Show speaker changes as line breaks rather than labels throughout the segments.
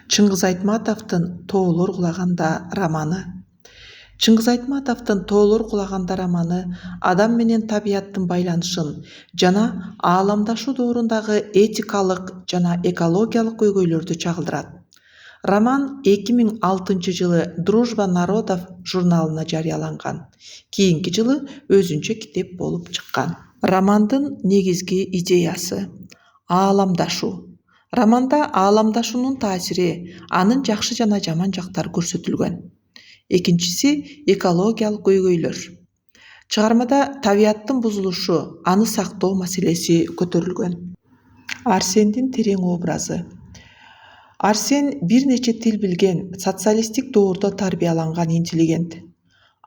Чыңгыз Айтматовдун «Тоолор кулаганда» романы. Чыңгыз Айтматовдун «Тоолор кулаганда» романы адам менен табияттын байланышын жана ааламдашуу доорундагы этикалык жана экологиялык көйгөйлөрдү чагылдырат. Роман 2006-жылы «Дружба народов» журналына жарыяланган. Кийинки жылы өзүнчө китеп болуп чыккан. Романдын негизги идеясы — ааламдашуу. Романда ааламдашуунун таасири, анын жакшы жана жаман жактары көрсөтүлгөн. Экинчиси — экологиялык көйгөйлөр. Чыгармада табияттын бузулушу, аны сактоо маселеси көтөрүлгөн. Арсендин терең образы. Арсен бир нече тил билген, социалисттик доордо тарбияланган интеллигент.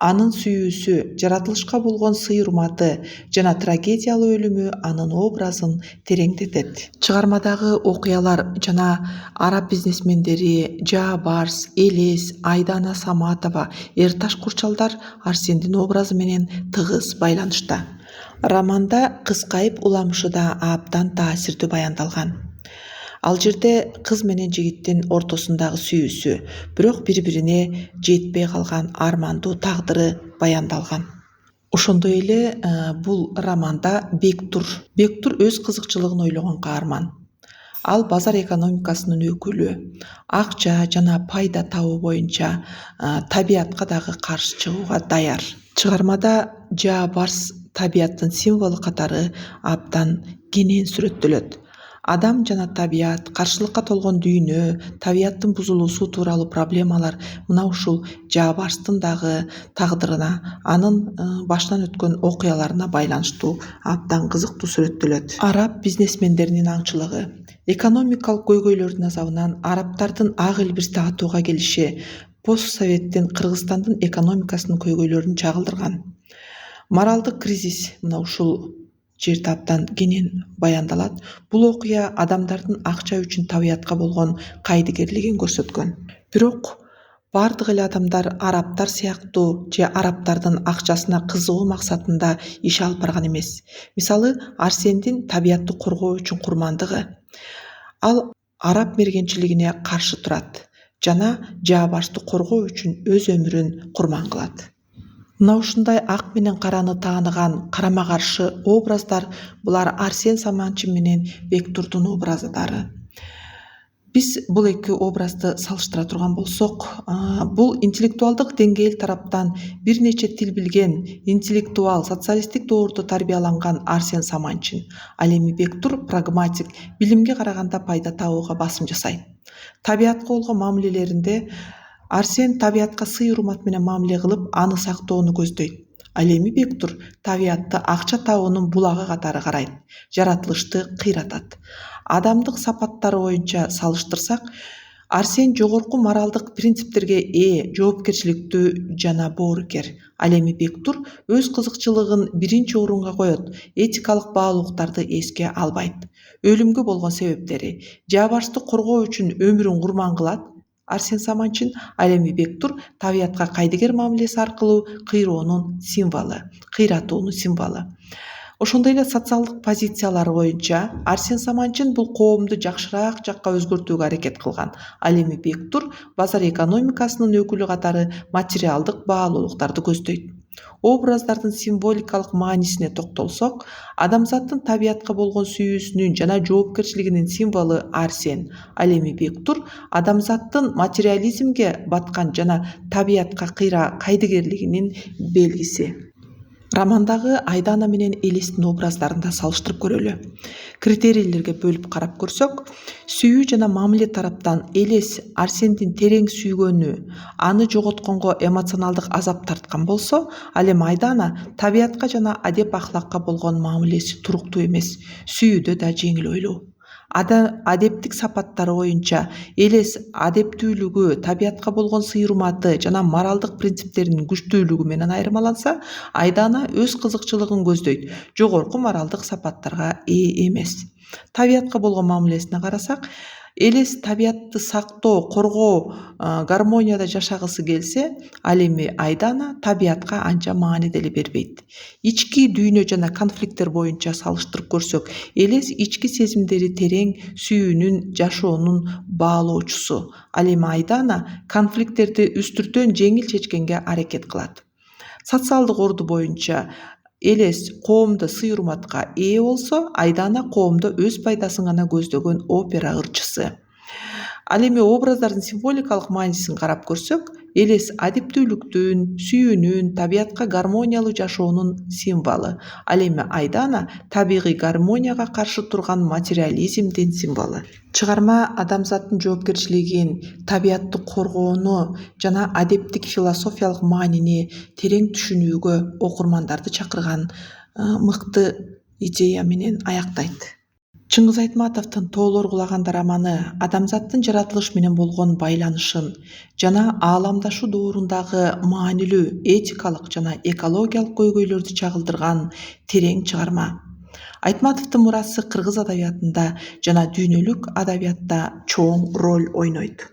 Анын сүйүүсү, жаратылышка болгон сый-урматы жана трагедиялуу өлүмү анын образын тереңдетет. Чыгармадагы окуялар жана араб бизнесмендери Жаабарс, Элес, Айдана Саматова, Эрташ Курчалдар Арсендин образы менен тыгыз байланышта. Романда кыскайып уламышы да абдан таасирдүү баяндалган. Ал жерде кыз менен жигиттин ортосундагы сүйүүсү, бирок бири-бирине жетпей калган армандуу тагдыры баяндалган. Ошондой эле бул романда Бектур өз кызыкчылыгын ойлогон каарман. Ал базар экономикасынын өкүлү, акча жана пайда табуу боюнча табиятка дагы каршы чыгууга даяр. Чыгармада Жаабарс табияттын символу катары абдан кенен сүрөттөлөт. Адам жана табият, каршылыкка толгон дүйнө, табияттын бузулуусу тууралуу проблемалар мына ушул Жаабарстын дагы тагдырына, анын башынан өткөн окуяларына байланыштуу абдан кызыктуу сүрөттөлөт. Араб бизнесмендеринин аңчылыгы. Экономикалык көйгөйлөрдүн азабынан арабтардын ак элбирсти атууга келиши постсоветтин Кыргызстандын экономикасынын көйгөйлөрүн чагылдырган. Моралдык кризис мына ушул жерде абдан кенен баяндалат. Бул окуя адамдардын акча үчүн табиятка болгон кайдыгерлигин көрсөткөн. Бирок бардык эле адамдар арабтар сыяктуу же арабтардын акчасына кызыгуу максатында иш алып барган эмес. Мисалы, Арсендин табиятты коргоо үчүн курмандыгы. Ал араб мергенчилигине каршы турат жана Жаабарсты коргоо үчүн өз өмүрүн курман кылат. Мына ушундай ак менен караны тааныган карама каршы образдар булар Арсен Саманчин менен Бектурдун образдары. Биз бул эки образды салыштыра турган болсок, бул интеллектуалдык деңгээл тараптан бир нече тил билген, интеллектуал, социалисттик доордо тарбияланган Арсен Саманчин. Ал эми Бектур прагматик, билимге караганда пайда табууга басым жасайт. Табиятка болгон мамилелеринде Арсен табиятка сый-урмат менен мамиле кылып, аны сактоону көздөйт. Ал эми Бектур табиятты акча табуунун булагы катары карайт, жаратылышты кыйратат. Адамдык сапаттары боюнча салыштырсак, Арсен жогорку моралдык принциптерге ээ, жоопкерчиликтүү жана боорукер. Ал эми Бектур өз кызыкчылыгын биринчи орунга коет, этикалык баалуулуктарды эске албайт. Өлүмгө болгон себептери, Жаабарсты коргоо үчүн өмүрүн курман кылат. Арсен Саманчин. Ал эми Бектур табиятка кайдыгер мамилеси аркылуу кыйроонун символу, кыйратуунун символу. Ошондой эле социалдык позициялары боюнча Арсен Саманчин бул коомду жакшыраак жакка өзгөртүүгө аракет кылган. Ал эми Бектур базар экономикасынын өкүлү катары материалдык баалуулуктарды көздөйт. Образдардын символикалык маанисине токтолсок, адамзаттын табиятка болгон сүйүүсүнүн жана жоопкерчилигинин символу Арсен. Ал эми Бектур адамзаттын материализмге баткан жана табиятка кайдыгерлигинин белгиси. Романдагы Айдана менен Элестин образдарын да салыштырып көрөлү. Критерийлерге бөлүп карап көрсөк, сүйүү жана мамиле тараптан Элес Арсендин терең сүйгөнү, аны жоготконго эмоционалдык азап тарткан болсо, ал эми Айдана табиятка жана адеп ахлакка болгон мамилеси туруктуу эмес, сүйүүдө да жеңил ойлуу. Адептик сапаттары боюнча Элес адептүүлүгү, табиятка болгон сый-урматы жана моралдык принциптеринин күчтүүлүгү менен айырмаланса, Айдана өз кызыкчылыгын көздөйт, жогорку моралдык сапаттарга ээ эмес. Табиятка болгон мамилесине карасак, элес табиятты сактоо, коргоо, гармонияда жашагысы келсе, ал эми Айдана табиятка анча маани деле бербейт. Ички дүйнө жана конфликттер боюнча салыштырып көрсөк, элес ички сезимдери терең сүйүүнүн, жашоонун баалоочусу. Ал эми Айдана конфликттерди үстүртөн жеңил чечкенге аракет кылат. Социалдык орду боюнча элес коомдо сый-урматка ээ болсо, Айдана коомдо өз пайдасын гана көздөгөн опера ырчысы. Ал эми образдардын символикалык маанисин карап көрсөк, элес адиптүүлүктүн, сүйүүнүн, табиятка гармониялуу жашоонун символу. Ал эми Айдана табигый гармонияга каршы турган материализмдин символу. Чыгарма адамзаттын жоопкерчилигин, табиятты коргоону жана адептик философиялык маанини терең түшүнүүгө окурмандарды чакырган мыкты идея менен аяктайт. Чыңгыз Айтматовдун Тоолор кулаганда романы адамзаттын жаратылыш менен болгон байланышын жана ааламдашуу доорундагы маанилүү этикалык жана экологиялык көйгөйлөрдү чагылдырган терең чыгарма. Айтматовдун мурасы кыргыз адабиятында жана дүйнөлүк адабиятта чоң роль ойнойт.